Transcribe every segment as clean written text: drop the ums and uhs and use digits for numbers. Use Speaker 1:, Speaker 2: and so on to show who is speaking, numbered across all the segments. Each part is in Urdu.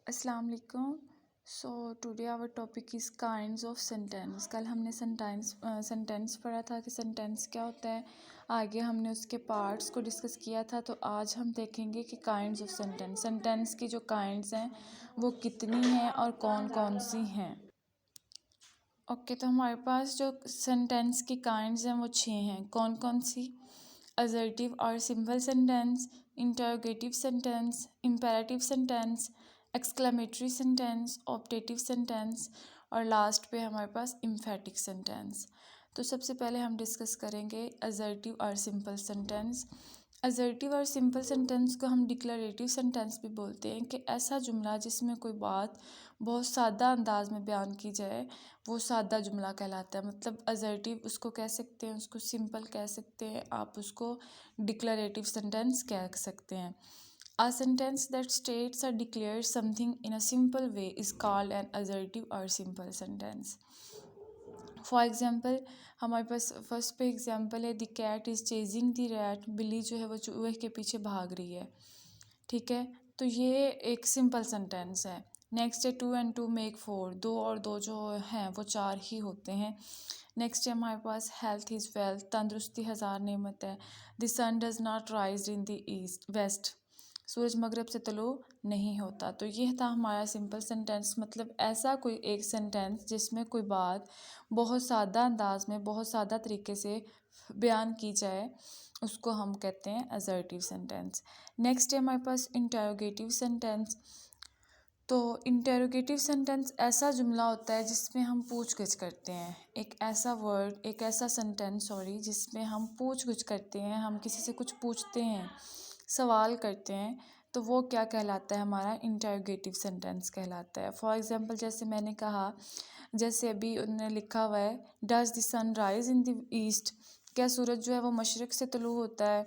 Speaker 1: السلام علیکم. So today our topic is kinds of sentence. کل ہم نے سینٹینس پڑھا تھا کہ سینٹینس کیا ہوتا ہے. آگے ہم نے اس کے پارٹس کو ڈسکس کیا تھا. تو آج ہم دیکھیں گے کہ کائنڈز آف سینٹینس. سینٹینس کی جو کائنڈز ہیں وہ کتنی ہیں اور کون کون سی ہیں. اوکے تو ہمارے پاس جو سینٹینس کی کائنڈز ہیں وہ 6 ہیں. کون کون سی؟ assertive اور simple sentence, interrogative sentence, imperative sentence, exclamatory sentence, optative sentence اور لاسٹ پہ ہمارے پاس امپھیٹک سینٹینس. تو سب سے پہلے ہم ڈسکس کریں گے assertive اور سمپل سینٹینس. assertive اور سمپل سینٹینس کو ہم ڈکلریٹیو سینٹینس بھی بولتے ہیں کہ ایسا جملہ جس میں کوئی بات بہت سادہ انداز میں بیان کی جائے وہ سادہ جملہ کہلاتا ہے. مطلب assertive اس کو کہہ سکتے ہیں، اس کو سمپل کہہ سکتے ہیں، آپ اس کو ڈکلریٹیو سینٹینس کہہ سکتے ہیں. A sentence that states or declares something in a simple way is called an assertive or simple sentence. For example ہمارے پاس فرسٹ پہ ایگزامپل ہے the cat is chasing the rate. بلی جو ہے وہ چوہے کے پیچھے بھاگ رہی ہے. ٹھیک ہے، تو یہ ایک سمپل سینٹینس ہے. نیکسٹ ہے 2 and 2 make 4. 2 اور 2 جو ہیں وہ 4 ہی ہوتے ہیں. نیکسٹ ہے ہمارے پاس ہیلتھ از ویلتھ. تندرستی ہزار نعمت ہے. The sun does not rise in the west. سورج مغرب سے طلوع نہیں ہوتا. تو یہ تھا ہمارا سمپل سینٹینس. مطلب ایسا کوئی ایک سینٹینس جس میں کوئی بات بہت سادہ انداز میں بہت سادہ طریقے سے بیان کی جائے اس کو ہم کہتے ہیں assertive سینٹینس. نیکسٹ ہے ہمارے پاس انٹروگیٹیو سینٹینس. تو انٹروگیٹیو سینٹینس ایسا جملہ ہوتا ہے جس میں ہم پوچھ گچھ کرتے ہیں. ایک ایسا سینٹینس جس میں ہم پوچھ گچھ کرتے ہیں، ہم کسی سے کچھ پوچھتے ہیں، سوال کرتے ہیں، تو وہ کیا کہلاتا ہے؟ ہمارا انٹروگیٹیو سینٹینس کہلاتا ہے. فار ایگزامپل جیسے میں نے کہا، جیسے ابھی انہوں نے لکھا ہوا ہے does the sun rise in the east. کیا سورج جو ہے وہ مشرق سے طلوع ہوتا ہے؟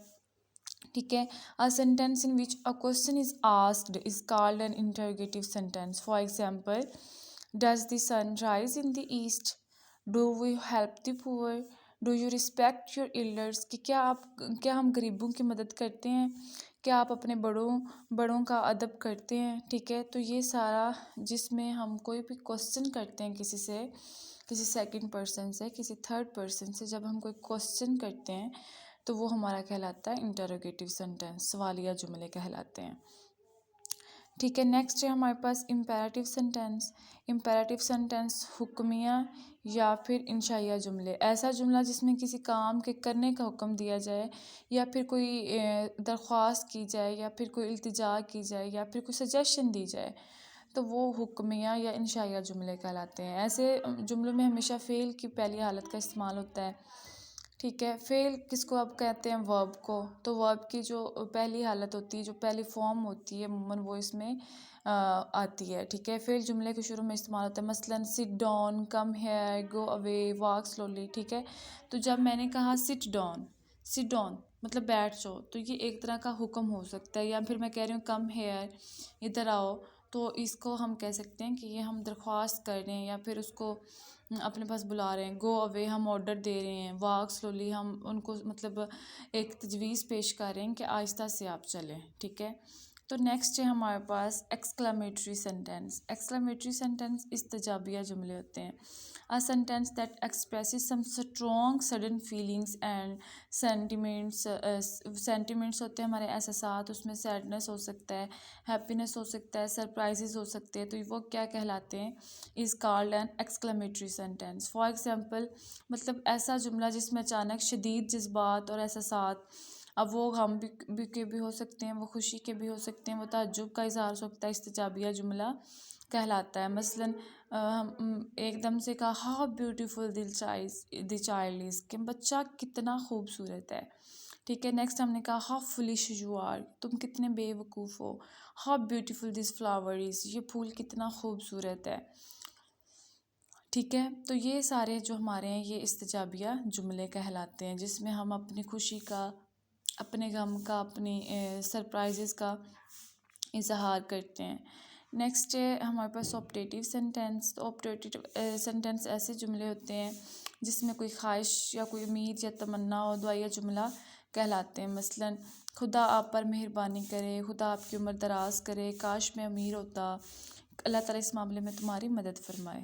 Speaker 1: ٹھیک ہے. A sentence in which a question is asked is called an interrogative sentence. For example, does the sun rise in the east? Do we help the poor? Do you respect your elders? کہ کیا ہم غریبوں کی مدد کرتے ہیں؟ کیا آپ اپنے بڑوں کا ادب کرتے ہیں؟ ٹھیک ہے، تو یہ سارا جس میں ہم کوئی بھی کوسچن کرتے ہیں کسی سیکنڈ پرسن سے، کسی تھرڈ پرسن سے، جب ہم کوئی کوسچن کرتے ہیں تو وہ ہمارا کہلاتا ہے انٹروگیٹیو سینٹینس، سوالیہ جملے کہلاتے ہیں. ٹھیک ہے. نیکسٹ ہے ہمارے پاس امپیریٹیو سینٹینس. امپیریٹیو سینٹینس حکمیہ یا پھر انشائیہ جملے. ایسا جملہ جس میں کسی کام کے کرنے کا حکم دیا جائے یا پھر کوئی درخواست کی جائے یا پھر کوئی التجا کی جائے یا پھر کوئی سجیشن دی جائے تو وہ حکمیہ یا انشائیہ جملے کہلاتے ہیں. ایسے جملوں میں ہمیشہ فعل کی پہلی حالت کا استعمال ہوتا ہے. ٹھیک ہے. فعل کس کو آپ کہتے ہیں؟ ورب کو. تو ورب کی جو پہلی حالت ہوتی ہے، جو پہلی فارم ہوتی ہے عموماً وہ اس میں آتی ہے. ٹھیک ہے. فعل جملے کے شروع میں استعمال ہوتا ہے. مثلاً sit down, come here, go away, walk slowly. ٹھیک ہے. تو جب میں نے کہا سٹ ڈاؤن مطلب بیٹھ جاؤ، تو یہ ایک طرح کا حکم ہو سکتا ہے. یا پھر میں کہہ رہی ہوں کم ہیئر، ادھر آؤ، تو اس کو ہم کہہ سکتے ہیں کہ یہ ہم درخواست کر رہے ہیں یا پھر اس کو اپنے پاس بلا رہے ہیں. گو اوے ہم آرڈر دے رہے ہیں. واک سلولی ہم ان کو مطلب ایک تجویز پیش کر رہے ہیں کہ آہستہ سے آپ چلیں. ٹھیک ہے. تو نیکسٹ ہے ہمارے پاس ایکسکلیمیٹری سینٹینس. ایکسکلیمیٹری سینٹینس استجابیہ جملے ہوتے ہیں. A sentence that expresses some strong sudden feelings and sentiments. sentiments ہوتے ہیں ہمارے احساسات، اس میں سیڈنس ہو سکتا ہے، ہیپینس ہو سکتا ہے، سرپرائزز ہو سکتے ہیں. تو وہ کیا کہلاتے ہیں؟ is called an exclamatory sentence. For example مطلب ایسا جملہ جس میں اچانک شدید جذبات اور احساسات، اب وہ غم کے بھی ہو سکتے ہیں، وہ خوشی کے بھی ہو سکتے ہیں، وہ تعجب کا اظہار ہو سکتا ہے، استجابیہ جملہ کہلاتا ہے. مثلاً ایک دم سے کہا how beautiful the child is, کہ بچہ کتنا خوبصورت ہے. ٹھیک ہے. نیکسٹ ہم نے کہا ہاؤ فولش یو آر، تم کتنے بے وقوف ہو. ہاؤ بیوٹیفل دس فلاور از، یہ پھول کتنا خوبصورت ہے. ٹھیک ہے. تو یہ سارے جو ہمارے ہیں یہ استجابیہ جملے کہلاتے ہیں جس میں ہم اپنی خوشی کا، اپنے غم کا، اپنی سرپرائزز کا اظہار کرتے ہیں. نیکسٹ ہے ہمارے پاس آپٹیٹیو سینٹینس. تو آپٹیٹیو سینٹینس ایسے جملے ہوتے ہیں جس میں کوئی خواہش یا کوئی امید یا تمنا اور دعائیہ جملہ کہلاتے ہیں. مثلاً خدا آپ پر مہربانی کرے، خدا آپ کی عمر دراز کرے، کاش میں امیر ہوتا، اللہ تعالیٰ اس معاملے میں تمہاری مدد فرمائے۔